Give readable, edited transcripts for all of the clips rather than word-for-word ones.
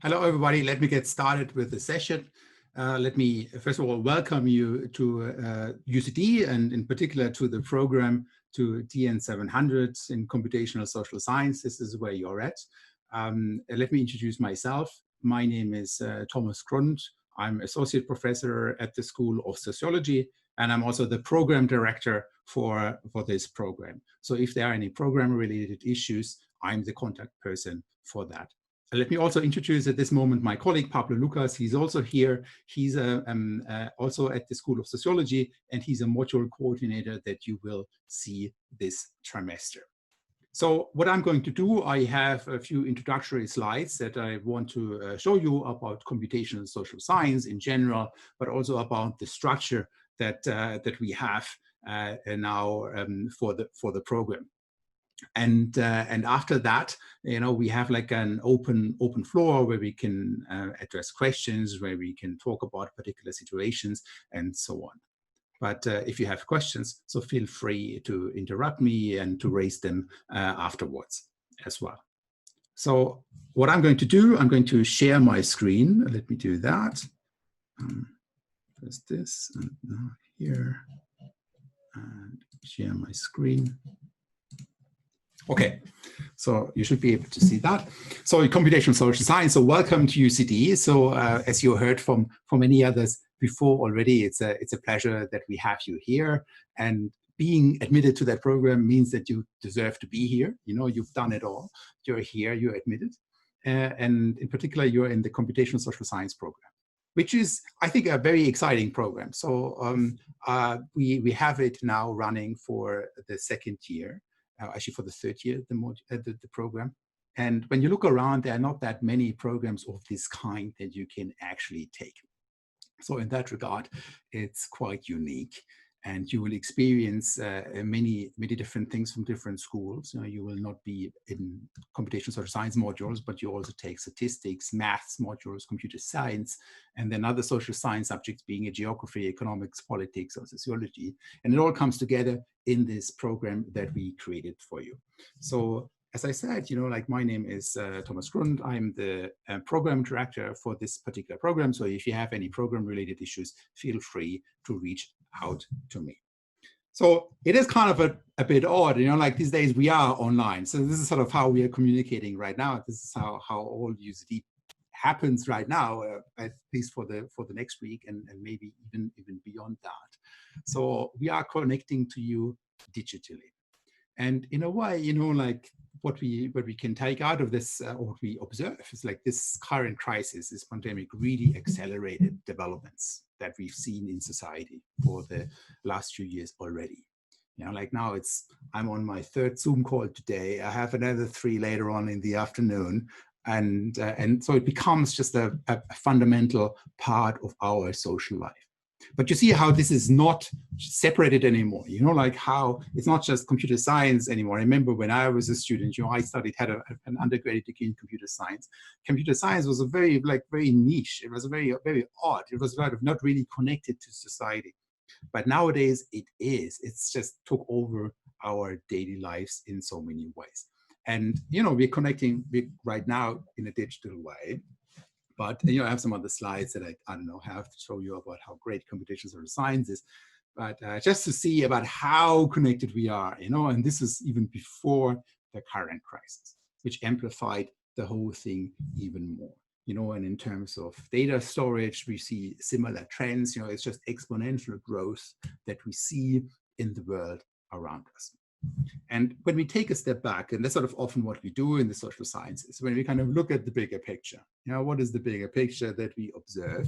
Hello, everybody. Let me get started with the session. Let me, first of all, welcome you to UCD and in particular to the program to TN 700 in Computational Social Science. This is where you're at. Let me introduce myself. My name is Thomas Grund. I'm Associate Professor at the School of Sociology, and I'm also the Program Director for this program. So if there are any program-related issues, I'm the contact person for that. Let me also introduce at this moment my colleague, Pablo Lucas. He's also here. He's also at the School of Sociology, and he's a module coordinator that you will see this trimester. So what I'm going to do, I have a few introductory slides that I want to show you about computational social science in general, but also about the structure that, that we have now for the program. And after that, we have like an open floor where we can address questions, where we can talk about particular situations and so on. But if you have questions, so feel free to interrupt me and to raise them afterwards as well. So what I'm going to do, I'm going to share my screen. Let me do that. Press this and now here and share my screen. Okay, so you should be able to see that. So computational social science, so welcome to UCD. So as you heard from many others before already, it's a pleasure that we have you here. And being admitted to that program means that you deserve to be here. You've done it all. You're here, you're admitted. And in particular, you're in the computational social science program, which is, I think, a very exciting program. So we have it now running for the second year. Actually for the third year, the program. And when you look around, there are not that many programs of this kind that you can actually take. So in that regard, it's quite unique. And you will experience many different things from different schools. You will not be in computational social science modules, but you also take statistics, maths modules, computer science, and then other social science subjects being a geography, economics, politics, or sociology. And it all comes together in this program that we created for you. So as I said, like my name is Thomas Grund. I'm the program director for this particular program. So if you have any program related issues, feel free to reach out to me. So it is kind of a bit odd, like these days we are online. So this is sort of how we are communicating right now. This is how all UCD happens right now, at least for the next week and maybe even beyond that. So we are connecting to you digitally. And in a way, like what we can take out of this, or what we observe is like this current crisis, this pandemic really accelerated developments that we've seen in society for the last few years already. Like now I'm on my third Zoom call today. I have another 3 later on in the afternoon. And so it becomes just a fundamental part of our social life. But you see how this is not separated anymore, like how it's not just computer science anymore. I remember when I was a student, I had an undergraduate degree in computer science. Computer science was a very niche. It was very odd. It was not really connected to society. But nowadays it is. It's just took over our daily lives in so many ways. And, we're connecting right now in a digital way. But I have some other slides that I don't know, have to show you about how great computational social science is. But just to see about how connected we are, and this is even before the current crisis, which amplified the whole thing even more. And in terms of data storage, we see similar trends. It's just exponential growth that we see in the world around us. And when we take a step back, and that's sort of often what we do in the social sciences, when we kind of look at the bigger picture, what is the bigger picture that we observe?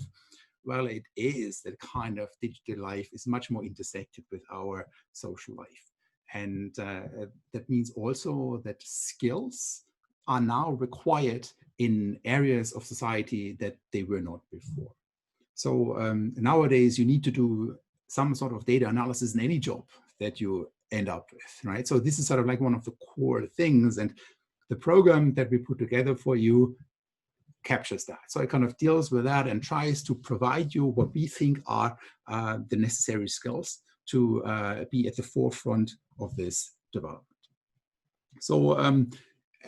Well, it is that kind of digital life is much more intersected with our social life. And that means also that skills are now required in areas of society that they were not before. So nowadays, you need to do some sort of data analysis in any job that you end up with, right? So this is sort of like one of the core things, and the program that we put together for you captures that. So it kind of deals with that and tries to provide you what we think are the necessary skills to be at the forefront of this development. So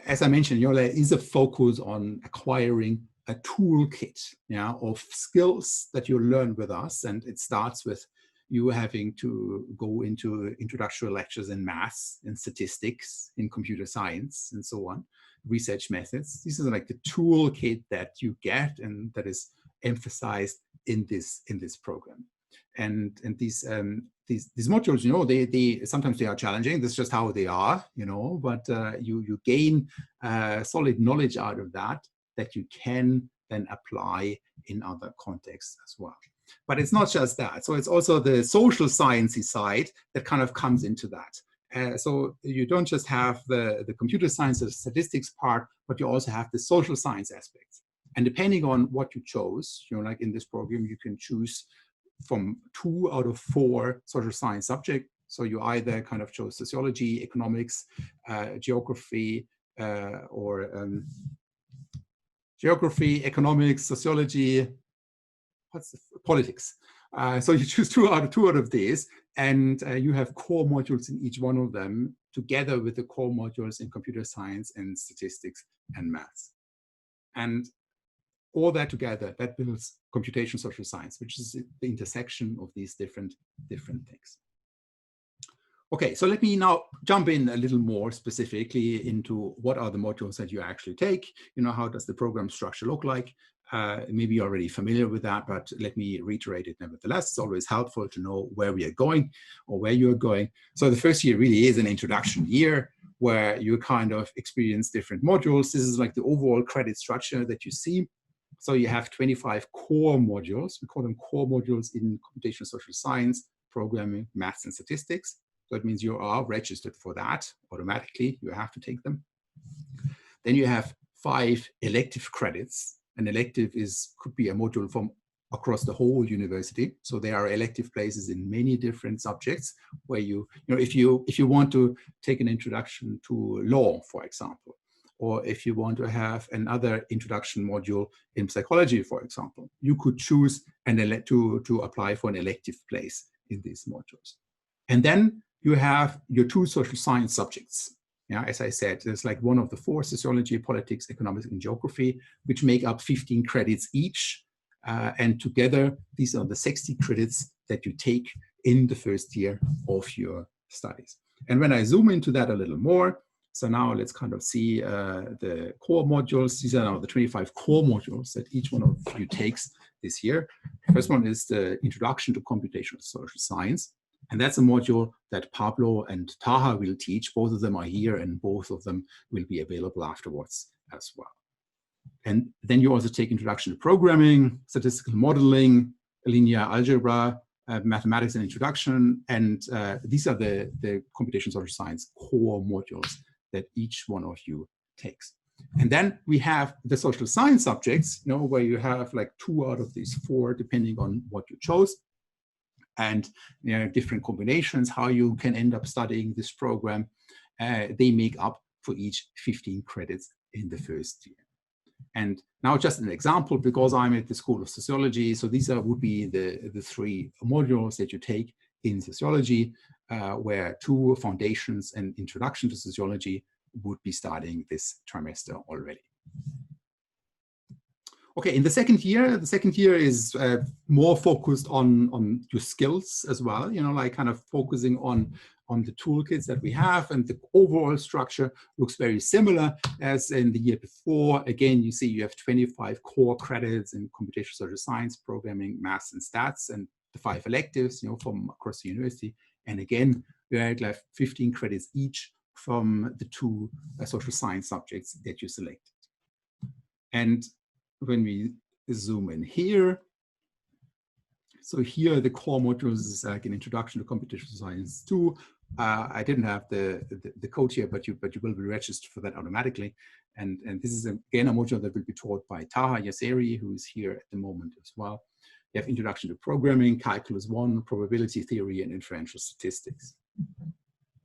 as I mentioned, there is a focus on acquiring a toolkit, yeah, of skills that you learn with us. And it starts with you having to go into introductory lectures in maths, in statistics, in computer science, and so on, research methods. These are like the toolkit that you get and that is emphasized in this program. And these modules, you know, they sometimes they are challenging. That's just how they are, you know. But you gain solid knowledge out of that you can then apply in other contexts as well. But it's not just that. So it's also the social sciencey side that kind of comes into that. So you don't just have the computer science or statistics part, but you also have the social science aspects. And depending on what you chose, you know, like in this program, you can choose from 2 out of 4 social science subjects. So you either kind of chose sociology, economics, geography, geography, economics, sociology, politics. So you choose two out of these, and you have core modules in each one of them, together with the core modules in computer science and statistics and maths. And all that together, that builds computational social science, which is the intersection of these different things. Okay, so let me now jump in a little more specifically into what are the modules that you actually take. You know, how does the program structure look like? Maybe you're already familiar with that, but let me reiterate it nevertheless. It's always helpful to know where we are going or where you're going. So the first year really is an introduction year where you kind of experience different modules. This is like the overall credit structure that you see. So you have 25 core modules. We call them core modules in computational social science, programming, maths, and statistics. So it means you are registered for that automatically. You have to take them. Then you have 5 elective credits. An elective could be a module from across the whole university. So there are elective places in many different subjects where you know, if you want to take an introduction to law, for example, or if you want to have another introduction module in psychology, for example, you could choose to apply for an elective place in these modules. And then you have your 2 social science subjects. Yeah, as I said, there's like one of the 4, sociology, politics, economics, and geography, which make up 15 credits each. And together, these are the 60 credits that you take in the first year of your studies. And when I zoom into that a little more, so now let's kind of see the core modules. These are now the 25 core modules that each one of you takes this year. The first one is the Introduction to Computational Social Science. And that's a module that Pablo and Taha will teach. Both of them are here and both of them will be available afterwards as well. And then you also take Introduction to Programming, Statistical Modeling, Linear Algebra, Mathematics and Introduction. And these are the Computational Social Science core modules that each one of you takes. And then we have the social science subjects, you know, where you have like 2 out of these 4, depending on what you chose. And you know, different combinations, how you can end up studying this program. They make up for each 15 credits in the first year. And now just an example, because I'm at the School of Sociology, so these would be the 3 modules that you take in sociology, where 2 foundations and introduction to sociology would be starting this trimester already. Okay, in the second year is more focused on your skills as well, you know, like kind of focusing on the toolkits that we have, and the overall structure looks very similar as in the year before. Again, you see you have 25 core credits in computational social science, programming, maths, and stats, and the 5 electives, you know, from across the university. And again, you have like 15 credits each from the 2 social science subjects that you selected. And when we zoom in here, so here the core modules is like an introduction to computational science 2. I didn't have the code here, but you will be registered for that automatically. And this is again a module that will be taught by Taha Yasseri, who is here at the moment as well. You have introduction to programming, calculus 1, probability theory, and inferential statistics.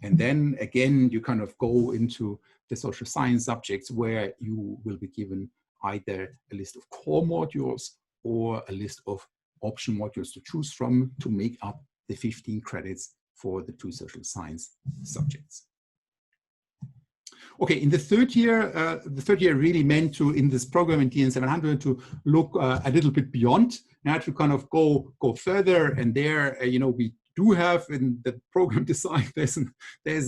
And then again, you kind of go into the social science subjects where you will be given either a list of core modules or a list of option modules to choose from to make up the 15 credits for the 2 social science subjects. Okay, in the third year really meant to, in this program in TN700, to look a little bit beyond, to kind of go further. And there, we do have in the program design, there's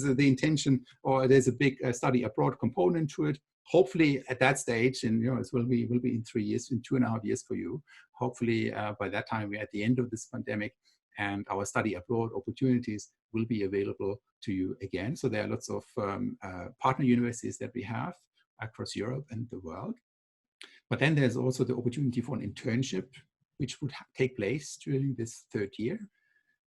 the intention, or there's a big study abroad component to it. Hopefully at that stage, and it will be in 3 years, in 2.5 years for you. Hopefully by that time we're at the end of this pandemic, and our study abroad opportunities will be available to you again. So there are lots of partner universities that we have across Europe and the world. But then there's also the opportunity for an internship, which would take place during this third year.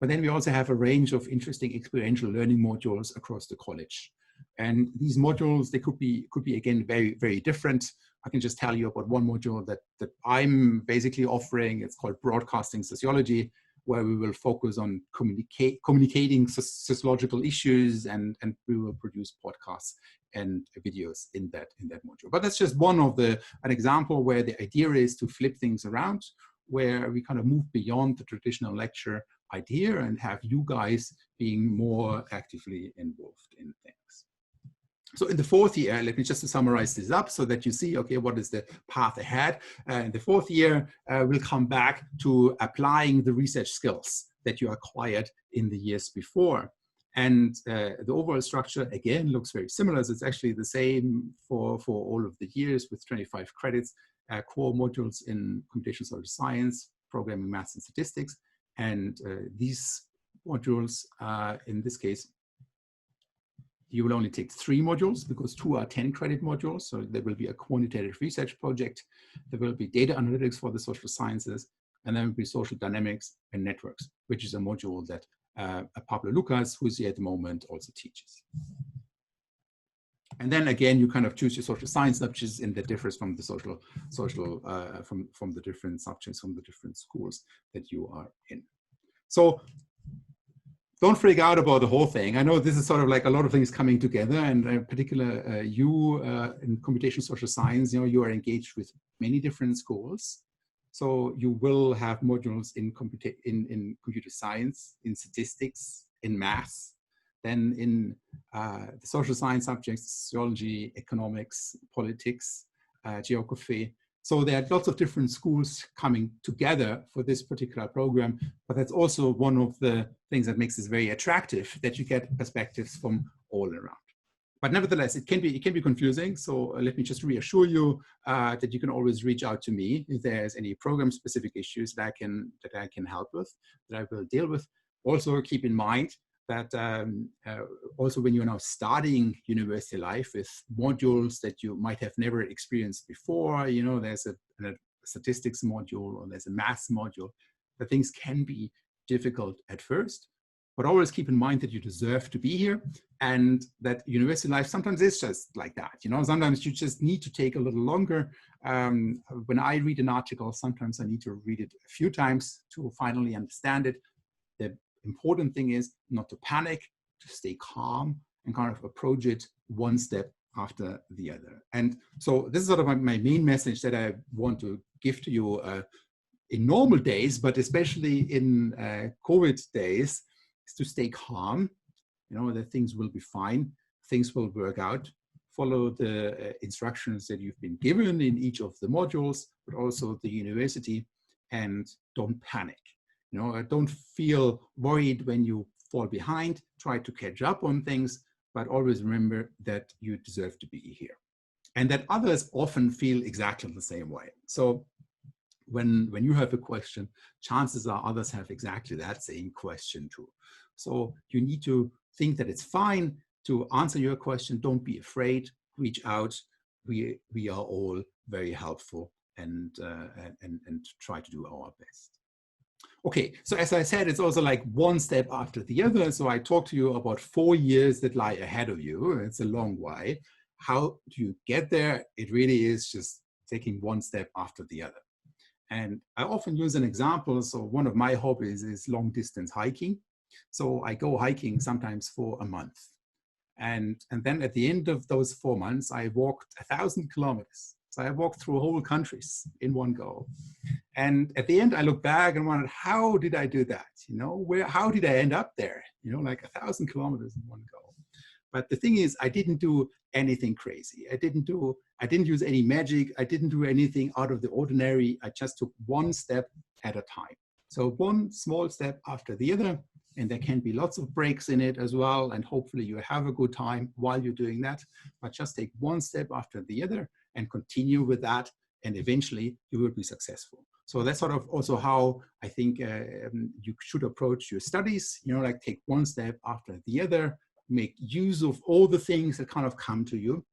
But then we also have a range of interesting experiential learning modules across the college. And these modules, they could be again, very, very different. I can just tell you about one module that I'm basically offering. It's called Broadcasting Sociology, where we will focus on communicating sociological issues, and we will produce podcasts and videos in that module. But that's just one of an example where the idea is to flip things around, where we kind of move beyond the traditional lecture idea and have you guys being more actively involved in things. So in the fourth year, let me just summarize this up so that you see, okay, what is the path ahead? In the fourth year, we'll come back to applying the research skills that you acquired in the years before. And the overall structure, again, looks very similar. So it's actually the same for all of the years with 25 credits, core modules in computational social science, programming, maths, and statistics. And these modules, in this case, you will only take 3 modules because 2 are 10-credit modules. So there will be a quantitative research project. There will be data analytics for the social sciences, and there will be social dynamics and networks, which is a module that Pablo Lucas, who's here at the moment, also teaches. And then again, you kind of choose your social science subjects, and that differs from the from the different subjects from the different schools that you are in. So don't freak out about the whole thing. I know this is sort of like a lot of things coming together, and in particular, you in computational social science, you are engaged with many different schools. So you will have modules in computer science, in statistics, in maths, then in the social science subjects, sociology, economics, politics, geography. So there are lots of different schools coming together for this particular program, but that's also one of the things that makes this very attractive, that you get perspectives from all around. But nevertheless, it can be confusing. So let me just reassure you that you can always reach out to me if there's any program-specific issues that I can help with, that I will deal with. Also, keep in mind that also when you're now starting university life with modules that you might have never experienced before, there's a statistics module or there's a maths module, that things can be difficult at first. But always keep in mind that you deserve to be here, and that university life sometimes is just like that. Sometimes you just need to take a little longer. When I read an article, sometimes I need to read it a few times to finally understand it. The important thing is not to panic, to stay calm and kind of approach it one step after the other. And so this is sort of my main message that I want to give to you in normal days, but especially in COVID days, is to stay calm, that things will be fine, things will work out, follow the instructions that you've been given in each of the modules, but also the university, and don't panic. Don't feel worried when you fall behind, try to catch up on things, but always remember that you deserve to be here. And that others often feel exactly the same way. So when you have a question, chances are others have exactly that same question too. So you need to think that it's fine to answer your question. Don't be afraid, reach out. We are all very helpful and try to do our best. Okay, so as I said, it's also like one step after the other. So I talked to you about 4 years that lie ahead of you. It's a long way. How do you get there? It really is just taking one step after the other. And I often use an example. So one of my hobbies is long distance hiking. So I go hiking sometimes for a month. And then at the end of those 4 months, I walked 1,000 kilometers. So I walked through whole countries in one go. And at the end, I look back and wondered, how did I do that? How did I end up there? Like 1,000 kilometers in one go. But the thing is, I didn't do anything crazy. I didn't use any magic. I didn't do anything out of the ordinary. I just took one step at a time. So one small step after the other, and there can be lots of breaks in it as well. And hopefully you have a good time while you're doing that, but just take one step after the other and continue with that. And eventually you will be successful. So that's sort of also how I think you should approach your studies, like take one step after the other, make use of all the things that kind of come to you.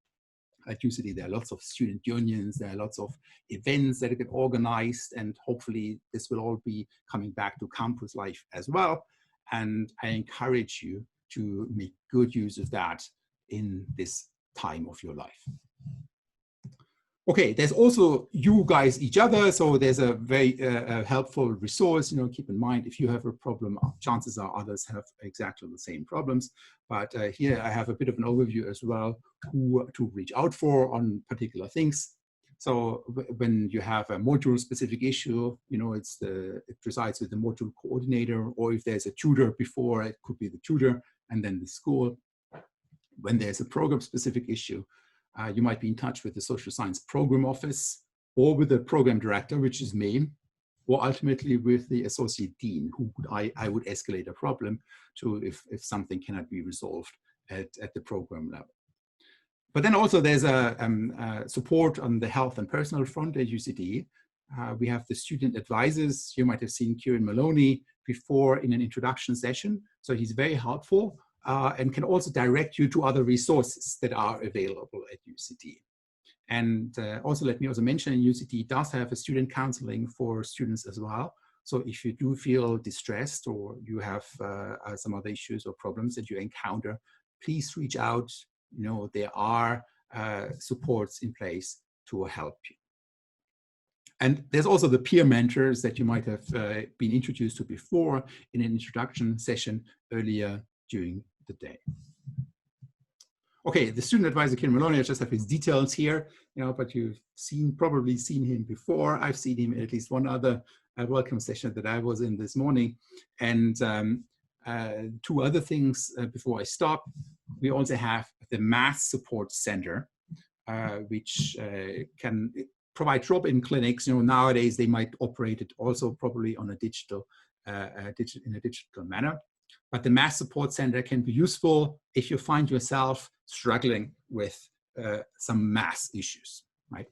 At UCD, there are lots of student unions, there are lots of events that get organized, and hopefully this will all be coming back to campus life as well. And I encourage you to make good use of that in this time of your life. Okay, there's also you guys, each other. So there's a very helpful resource. Keep in mind, if you have a problem, chances are others have exactly the same problems. But here I have a bit of an overview as well, who to reach out for on particular things. So when you have a module-specific issue, it resides with the module coordinator, or if there's a tutor before, it could be the tutor and then the school. When there's a program-specific issue, you might be in touch with the social science program office, or with the program director, which is me, or ultimately with the associate dean, who I would escalate a problem to if something cannot be resolved at the program level. But then also there's a support on the health and personal front at UCD. We have the student advisors. You might have seen Kieran Maloney before in an introduction session. So he's very helpful. And can also direct you to other resources that are available at UCD. And also let me also mention, UCD does have a student counseling for students as well. So if you do feel distressed, or you have some other issues or problems that you encounter, please reach out. There are supports in place to help you. And there's also the peer mentors that you might have been introduced to before in an introduction session earlier during the day. Okay, the student advisor, Kieran Maloney, I just have his details here, but you've probably seen him before. I've seen him at least one other welcome session that I was in this morning. And two other things before I stop. We also have the Math Support Center, which can provide drop-in clinics. Nowadays they might operate it also probably on a digital manner. But the Math Support Center can be useful if you find yourself struggling with some math issues, right?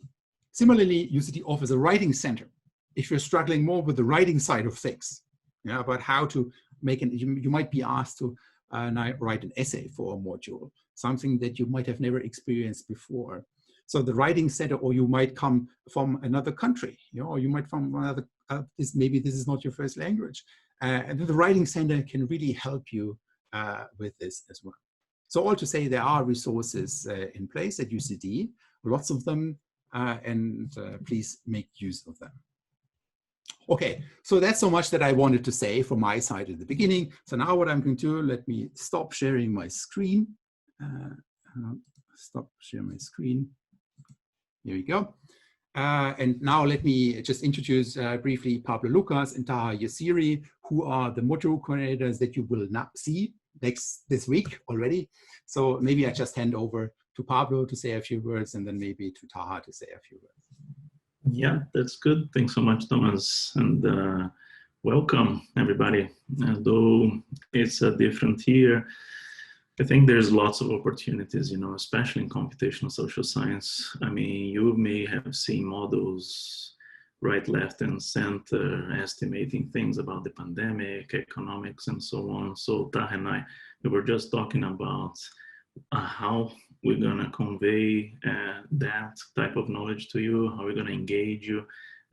Similarly, UCD offers a writing center. If you're struggling more with the writing side of things, about how to make you might be asked to write an essay for a module, something that you might have never experienced before. So the writing center, or you might come from another country, or you might from another, maybe this is not your first language. And the Writing Center can really help you with this as well. So all to say, there are resources in place at UCD, lots of them, and please make use of them. Okay, so that's so much that I wanted to say from my side at the beginning. So now what I'm going to do, let me stop sharing my screen. Stop sharing my screen. Here we go. And now let me just introduce briefly Pablo Lucas and Taha Yassiri, who are the module coordinators that you will not see this week already. So maybe I just hand over to Pablo to say a few words, and then maybe to Taha to say a few words. Yeah, that's good. Thanks so much, Thomas, and welcome everybody. Though it's a different year, I think there's lots of opportunities, especially in computational social science. I mean, you may have seen models right, left, and center estimating things about the pandemic, economics, and so on. So Taha and I, we were just talking about how we're gonna convey that type of knowledge to you, how we're gonna engage you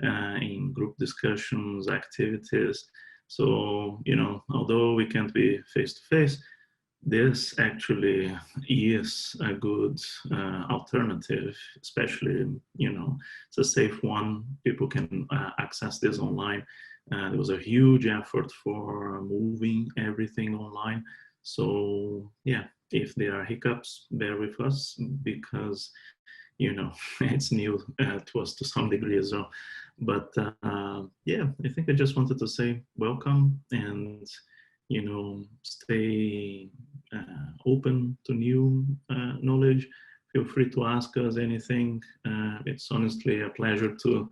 in group discussions, activities. So, although we can't be face-to-face, this actually is a good alternative, especially, it's a safe one. People can access this online. There was a huge effort for moving everything online. So yeah, if there are hiccups, bear with us, because, it's new to us to some degree as well. But yeah, I think I just wanted to say welcome, and stay open to new knowledge. Feel free to ask us anything. It's honestly a pleasure to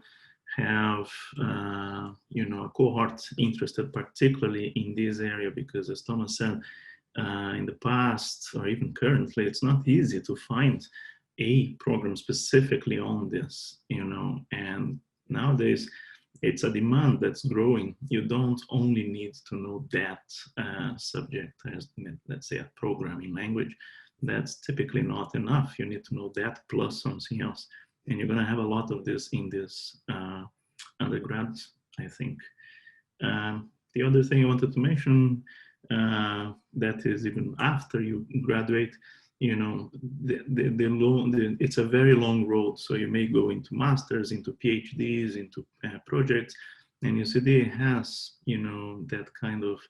have you know, a cohort interested particularly in this area, because as Thomas said, in the past or even currently, it's not easy to find a program specifically on this, you know, and nowadays it's a demand that's growing. You don't only need to know that subject as, let's say, a programming language. That's typically not enough. You need to know that plus something else. And you're going to have a lot of this in this undergrad, I think. The other thing I wanted to mention, that is even after you graduate, you know, it's a very long road. So you may go into masters, into PhDs, into projects, and UCD has, you know, that kind of,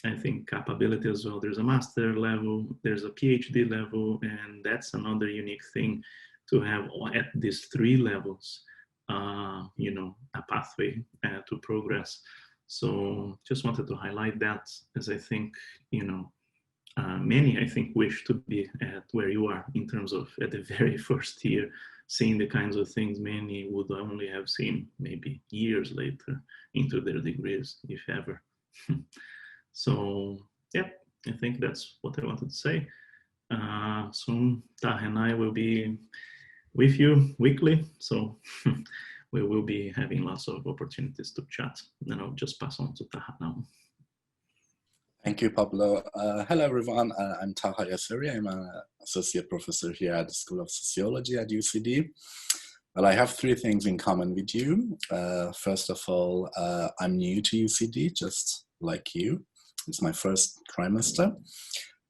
I think, capability as well. There's a master level, there's a PhD level, and that's another unique thing to have at these 3 levels, you know, a pathway to progress. So just wanted to highlight that, as I think, you know, many, I think, wish to be at where you are in terms of at the very first year, seeing the kinds of things many would only have seen maybe years later into their degrees, if ever. So yeah, I think that's what I wanted to say. Soon Taha and I will be with you weekly, so we will be having lots of opportunities to chat. And I'll just pass on to Taha now. Thank you, Pablo. Hello, everyone. I'm Taha Yasseri. I'm an associate professor here at the School of Sociology at UCD. Well, I have 3 things in common with you. First of all, I'm new to UCD, just like you. It's my first trimester.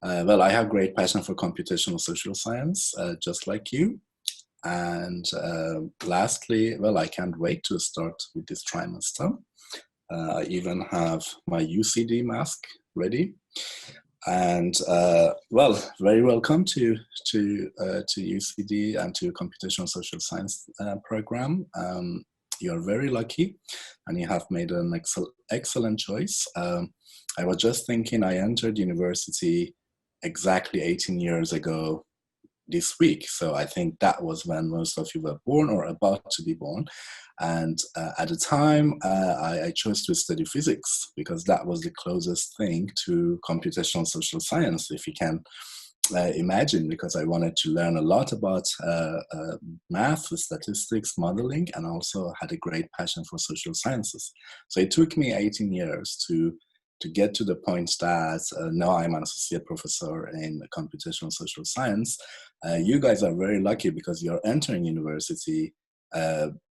Well, I have great passion for computational social science, just like you. And lastly, well, I can't wait to start with this trimester. I even have my UCD mask ready. And well, very welcome to UCD and to Computational Social Science program. You're very lucky, and you have made an excellent choice. I was just thinking, I entered university exactly 18 years ago this week. So I think that was when most of you were born or about to be born. And at the time, I chose to study physics because that was the closest thing to computational social science, if you can imagine, because I wanted to learn a lot about math, statistics, modeling, and also had a great passion for social sciences. So it took me 18 years to get to the point that now I'm an associate professor in computational social science. You guys are very lucky because you're entering university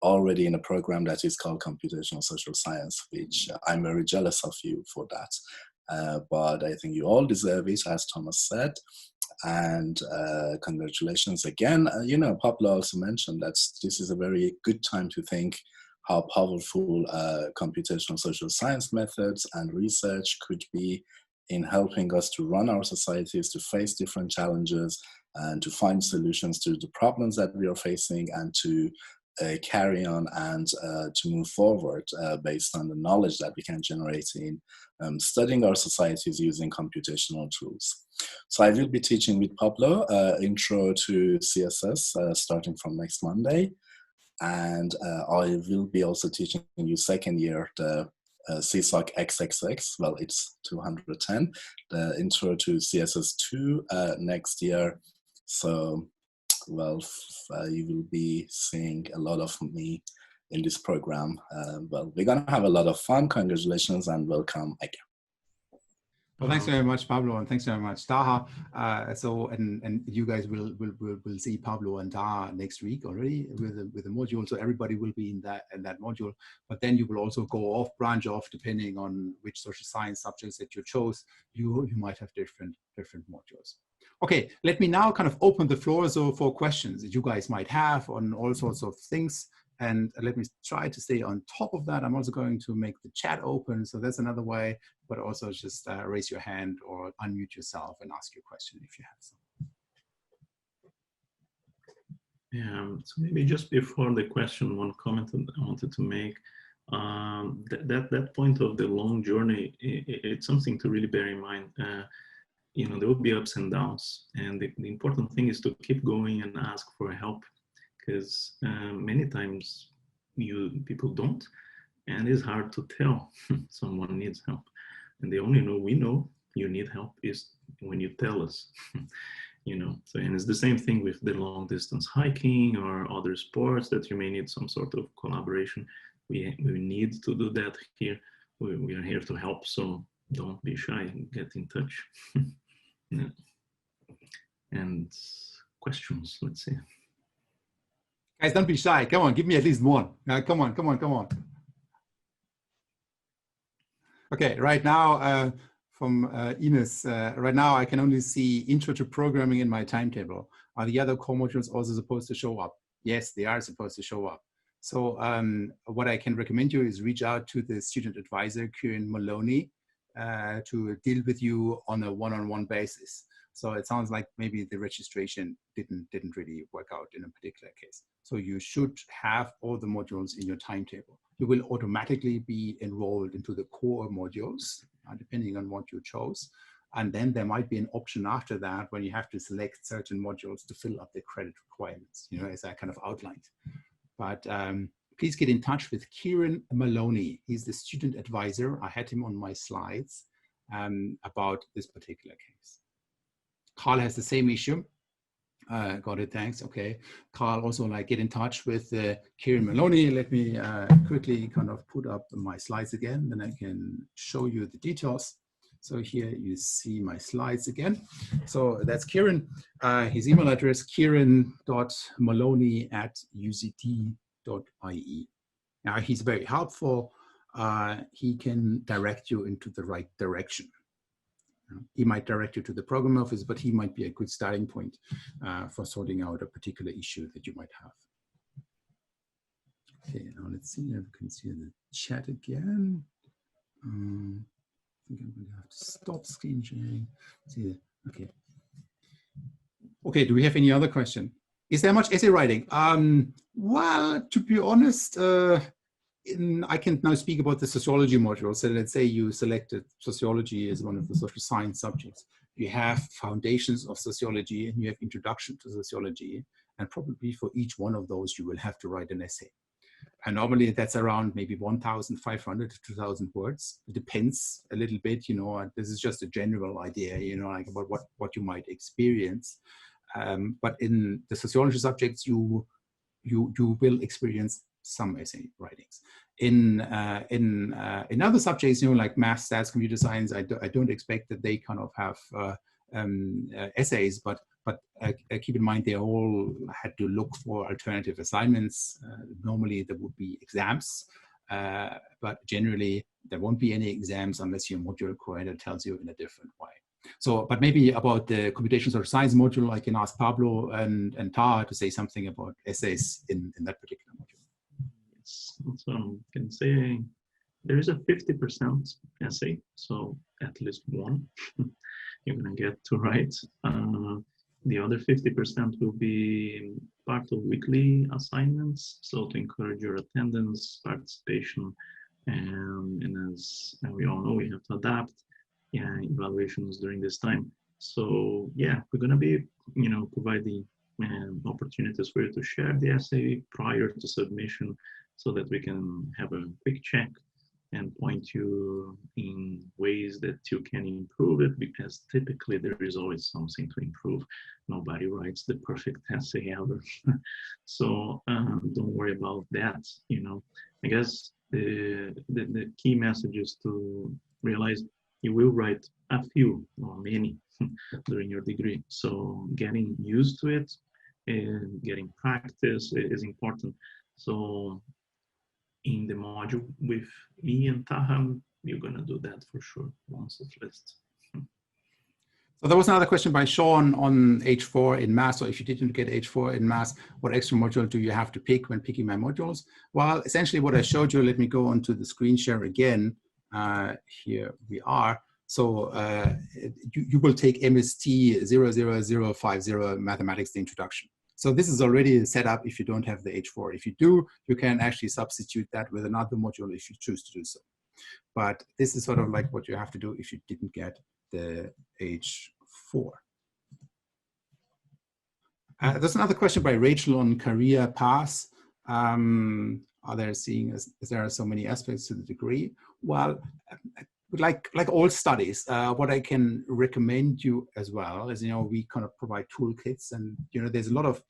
already in a program that is called Computational Social Science, which I'm very jealous of you for that. But I think you all deserve it, as Thomas said. And congratulations again. You know, Pablo also mentioned that this is a very good time to think how powerful computational social science methods and research could be in helping us to run our societies, to face different challenges, and to find solutions to the problems that we are facing, and to carry on and to move forward based on the knowledge that we can generate in studying our societies using computational tools. So I will be teaching with Pablo intro to CSS starting from next Monday. And I will be also teaching you second year the CSOC XXX, well, it's 210, the intro to CSS2 next year. So, well, you will be seeing a lot of me in this program. Well, we're going to have a lot of fun. Congratulations and welcome again. Well, thanks very much, Pablo, and thanks very much, Taha. And you guys will see Pablo and Taha next week already with the module. So everybody will be in that module. But then you will also go branch off, depending on which social science subjects that you chose. You might have different modules. Okay, let me now kind of open the floor for questions that you guys might have on all sorts of things. And let me try to stay on top of that. I'm also going to make the chat open. So that's another way, but also just raise your hand or unmute yourself and ask your question if you have some. Yeah, so maybe just before the question, one comment that I wanted to make. That point of the long journey, it's something to really bear in mind. you know, there will be ups and downs, and the important thing is to keep going and ask for help, because many times people don't, and it's hard to tell someone needs help, and the only we know you need help is when you tell us. You know, so, and it's the same thing with the long distance hiking or other sports that you may need some sort of collaboration. We need to do that here. We are here to help, so don't be shy, get in touch. Yeah. And questions, let's see. Guys, don't be shy. Come on, give me at least one. Come on, come on, come on. Okay, right now, from Ines, right now I can only see intro to programming in my timetable. Are the other core modules also supposed to show up? Yes, they are supposed to show up. So what I can recommend you is reach out to the student advisor, Kieran Maloney, to deal with you on a one-on-one basis. So it sounds like maybe the registration didn't really work out in a particular case. So you should have all the modules in your timetable. You will automatically be enrolled into the core modules, depending on what you chose. And then there might be an option after that when you have to select certain modules to fill up the credit requirements, you know, as I kind of outlined. But please get in touch with Kieran Maloney. He's the student advisor. I had him on my slides about this particular case. Carl has the same issue. Got it, thanks. Okay. Carl, also like get in touch with Kieran Maloney. Let me quickly kind of put up my slides again, then I can show you the details. So here you see my slides again. So that's Kieran. His email address, kieran.maloney@uct.ie. Now he's very helpful. He can direct you into the right direction. He might direct you to the program office, but he might be a good starting point for sorting out a particular issue that you might have. Okay, now let's see if we can see the chat again. I think I'm going to have to stop screen sharing. See, okay. Okay, do we have any other question? Is there much essay writing? Well, to be honest, I can now speak about the sociology module. So let's say you selected sociology as one of the social science subjects. You have foundations of sociology and you have introduction to sociology. And probably for each one of those, you will have to write an essay. And normally that's around maybe 1,500 to 2,000 words. It depends a little bit, you know, this is just a general idea, you know, like about what you might experience. But in the sociology subjects, you will experience some essay writings. In other subjects, you know, like math, stats, computer science, I don't expect that they kind of have essays, but keep in mind they all had to look for alternative assignments. Normally there would be exams, but generally there won't be any exams unless your module coordinator tells you in a different way. So, but maybe about the computational social science module, I can ask Pablo and Taha to say something about essays in that particular module. So I can say there is a 50% essay, so at least one you're going to get to write. The other 50% will be part of weekly assignments, so to encourage your attendance, participation, and as we all know, we have to adapt evaluations during this time. So yeah, we're going to be, you know, providing opportunities for you to share the essay prior to submission, so that we can have a quick check and point you in ways that you can improve it, because typically there is always something to improve. Nobody writes the perfect essay ever. So don't worry about that. You know, I guess the key message is to realize you will write a few or many during your degree. So getting used to it and getting practice is important. So in the module with me and Taha, you're going to do that for sure once it's listed. So there was another question by Sean on H4 in math. So if you didn't get H4 in math, what extra module do you have to pick when picking my modules? Well, essentially what I showed you, let me go onto the screen share again. Here we are. So you will take MST 00050 mathematics, the introduction. So this is already set up if you don't have the H4. If you do, you can actually substitute that with another module if you choose to do so. But this is sort of like what you have to do if you didn't get the H4. 4. There's another question by Rachel on career paths. Are there as there are so many aspects to the degree? Well, like all studies, what I can recommend you as well is, we kind of provide toolkits, and there's a lot of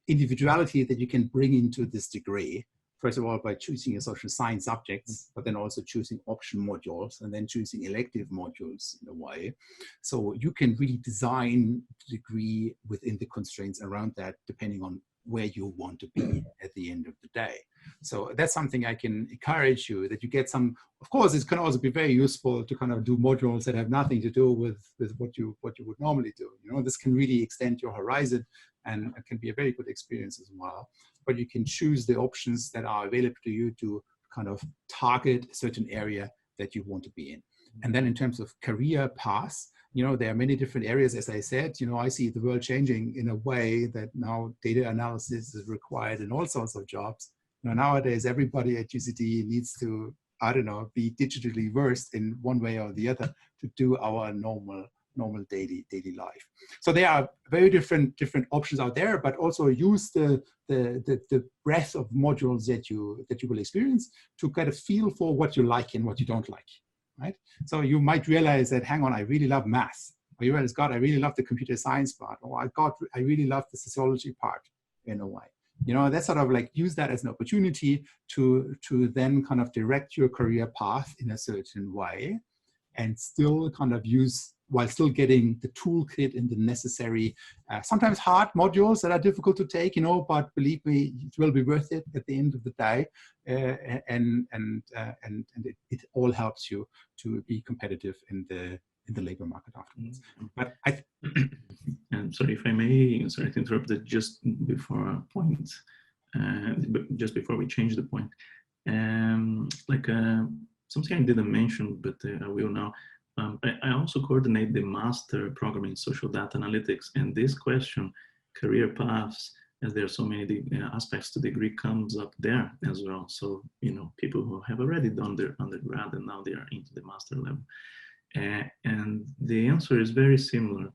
individuality that you can bring into this degree. First of all, by choosing your social science subjects, but then also choosing option modules, and then choosing elective modules in a way. So you can really design the degree within the constraints around that, depending on where you want to be at the end of the day. So that's something I can encourage you, that you get some. Of course, it can also be very useful to kind of do modules that have nothing to do with what you would normally do. This can really extend your horizon, and it can be a very good experience as well. But you can choose the options that are available to you to kind of target a certain area that you want to be in. And then in terms of career paths, there are many different areas. As I said, I see the world changing in a way that now data analysis is required in all sorts of jobs. Nowadays, everybody at UCD needs to, be digitally versed in one way or the other to do our normal daily life. So there are very different options out there, but also use the breadth of modules that you will experience to get a feel for what you like and what you don't like, right? So you might realize that, hang on, I really love math. Or you realize, God, I really love the computer science part. Or I really love the sociology part in a way. That's sort of like, use that as an opportunity to then kind of direct your career path in a certain way, and still kind of use, while still getting the toolkit and the necessary, sometimes hard modules that are difficult to take, but believe me, it will be worth it at the end of the day. And it all helps you to be competitive in the labor market afterwards. But I'm sorry if I may, sorry to interrupt it just before a point, just before we change the point. Something I didn't mention, but I will now. I also coordinate the master program in social data analytics, and this question, career paths, as there are so many aspects to the degree, comes up there as well. So, people who have already done their undergrad and now they are into the master level. And the answer is very similar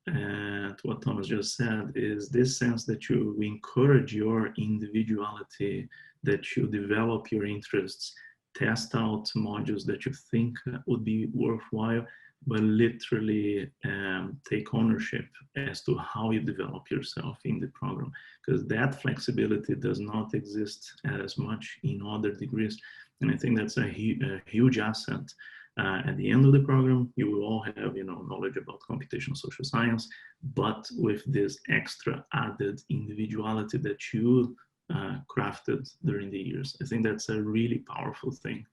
to what Thomas just said, is this sense that you encourage your individuality, that you develop your interests, test out modules that you think would be worthwhile, but literally take ownership as to how you develop yourself in the program, because that flexibility does not exist as much in other degrees. And I think that's a huge asset. At the end of the program, you will all have, knowledge about computational social science, but with this extra added individuality that you crafted during the years. I think that's a really powerful thing.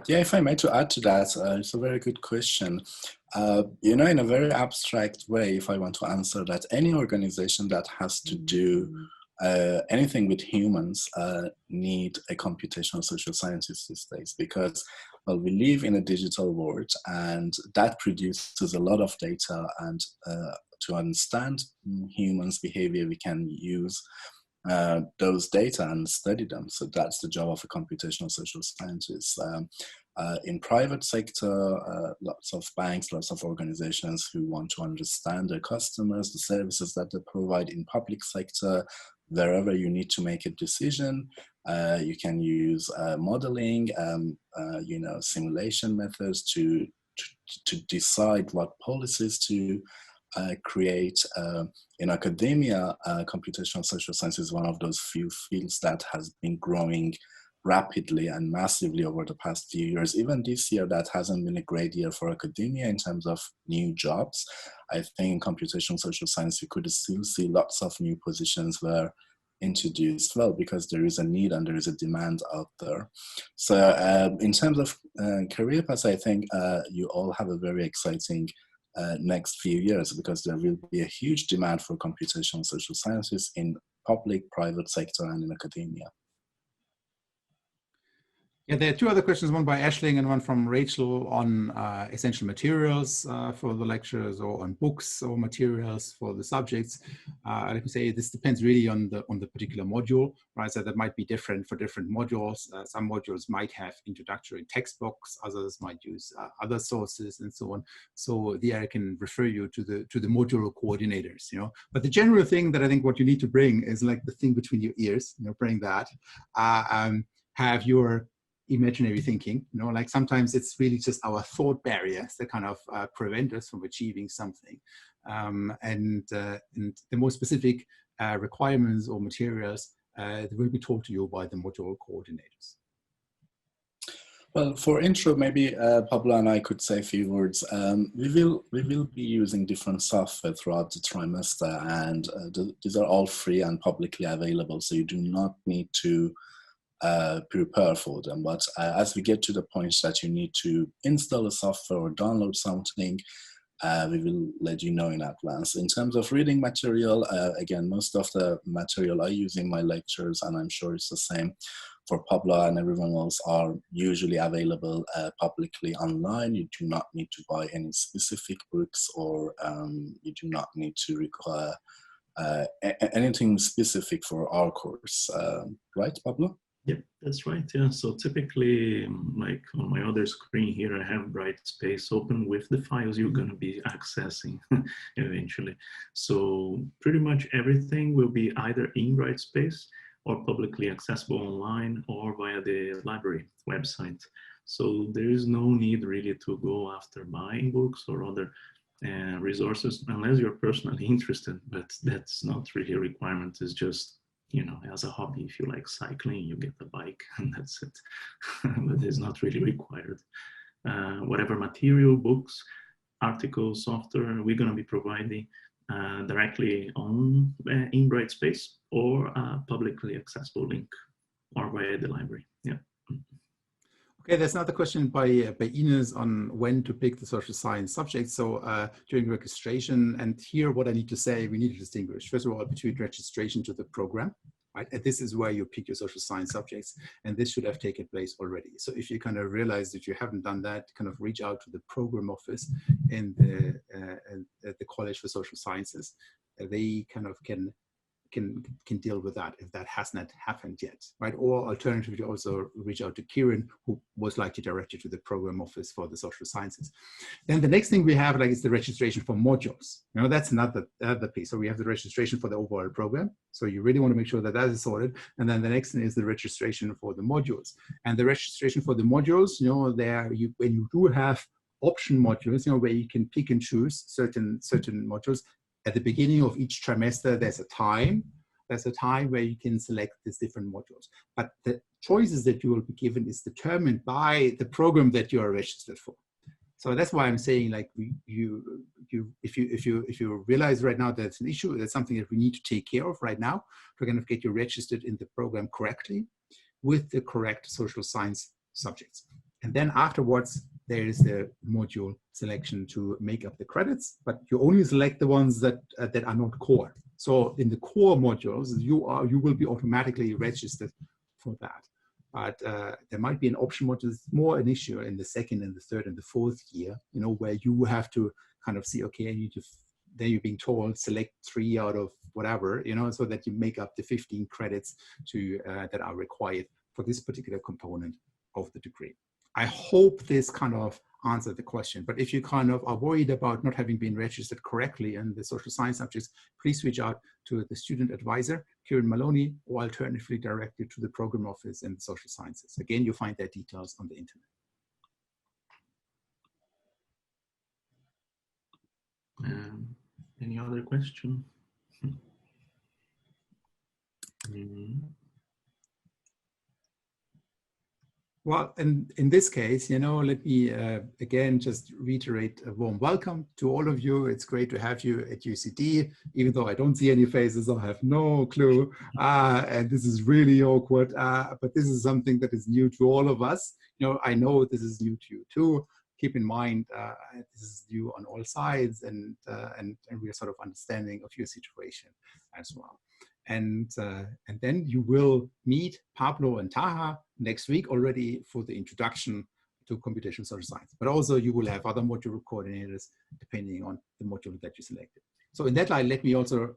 If I may to add to that, it's a very good question. In a very abstract way, if I want to answer that, any organization that has to do anything with humans need a computational social scientist these days, because we live in a digital world, and that produces a lot of data, and to understand humans' behavior, we can use those data and study them. So that's the job of a computational social scientist. In private sector, lots of banks, lots of organizations who want to understand their customers, the services that they provide. In public sector, wherever you need to make a decision, you can use modeling, simulation methods to decide what policies to create. In academia, computational social science is one of those few fields that has been growing rapidly and massively over the past few years. Even this year, that hasn't been a great year for academia in terms of new jobs. I think in computational social science, we could still see lots of new positions were introduced, because there is a need and there is a demand out there. So in terms of career paths, I think you all have a very exciting next few years, because there will be a huge demand for computational social sciences in public, private sector, and in academia. Yeah, there are two other questions, one by Ashling and one from Rachel on essential materials for the lectures, or on books or materials for the subjects. Let me say this depends really on the particular module, right? So that might be different for different modules. Some modules might have introductory textbooks, others might use other sources and so on. So there I can refer you to the module coordinators, you know. But the general thing that I think what you need to bring is like the thing between your ears, you know, bring that. Have your imaginary thinking, you know, like sometimes it's really just our thought barriers that kind of prevent us from achieving something. And the more specific requirements or materials will be taught to you by the module coordinators. Well, for intro, maybe Pablo and I could say a few words. We will be using different software throughout the trimester, and these are all free and publicly available, so you do not need to prepare for them. But as we get to the point that you need to install a software or download something, we will let you know in advance. In terms of reading material, again, most of the material I use in my lectures, and I'm sure it's the same for Pablo and everyone else, are usually available publicly online. You do not need to buy any specific books, or you do not need to require anything specific for our course. Right, Pablo? Yep, that's right. Yeah. So typically, like on my other screen here, I have Brightspace open with the files you're going to be accessing eventually. So pretty much everything will be either in Brightspace or publicly accessible online or via the library website. So there is no need really to go after buying books or other resources unless you're personally interested, but that's not really a requirement. It's just, you know, as a hobby, if you like cycling, you get a bike and that's it. But it's not really required. Whatever material, books, articles, software, we're going to be providing directly on in Brightspace or a publicly accessible link or via the library. Yeah. Okay, there's another question by Ines on when to pick the social science subject. So during registration, and here what I need to say, we need to distinguish, first of all, between registration to the program, right? And this is where you pick your social science subjects, and this should have taken place already. So if you kind of realize that you haven't done that, kind of reach out to the program office in the College for Social Sciences. They kind of can deal with that if that has not happened yet, right? Or alternatively, also reach out to Kieran, who was likely directed to the program office for the social sciences. Then the next thing we have is the registration for modules. You know, that's another piece. So we have the registration for the overall program. So you really want to make sure that that is sorted. And then the next thing is the registration for the modules. And the registration for the modules, you know, when you do have option modules, you know, where you can pick and choose certain modules. At the beginning of each trimester, there's a time where you can select these different modules. But the choices that you will be given is determined by the program that you are registered for. So that's why I'm saying, like, if you realize right now that's an issue, that's something that we need to take care of right now to kind of get you registered in the program correctly with the correct social science subjects. And then afterwards, there is the module selection to make up the credits, but you only select the ones that are not core. So in the core modules, you will be automatically registered for that. But there might be an option module that's more an issue in the second and the third and the fourth year, you know, where you have to kind of see, okay, I need to, then you're being told select 3 out of whatever, you know, so that you make up the 15 credits that are required for this particular component of the degree. I hope this kind of answered the question, but if you kind of are worried about not having been registered correctly in the social science subjects, please reach out to the student advisor, Kieran Maloney, or alternatively directed to the program office in social sciences. Again, you'll find their details on the internet. Any other question? Well, in this case, you know, let me again just reiterate a warm welcome to all of you. It's great to have you at UCD, even though I don't see any faces, I have no clue. And this is really awkward, but this is something that is new to all of us. You know, I know this is new to you too. Keep in mind, this is new on all sides, and we are sort of understanding of your situation as well. And then you will meet Pablo and Taha next week already for the introduction to computational social science. But also you will have other module coordinators depending on the module that you selected. So in that light, let me also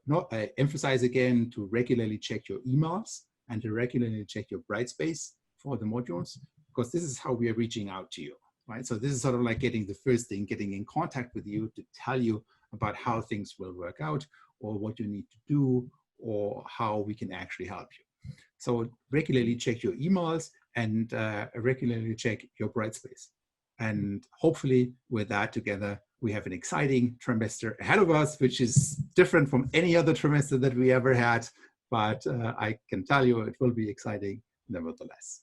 emphasize again to regularly check your emails and to regularly check your Brightspace for the modules, because this is how we are reaching out to you, right? So this is sort of like getting the first thing, getting in contact with you to tell you about how things will work out or what you need to do or how we can actually help you. So regularly check your emails and regularly check your Brightspace. And hopefully with that together, we have an exciting trimester ahead of us, which is different from any other trimester that we ever had. But I can tell you it will be exciting nevertheless.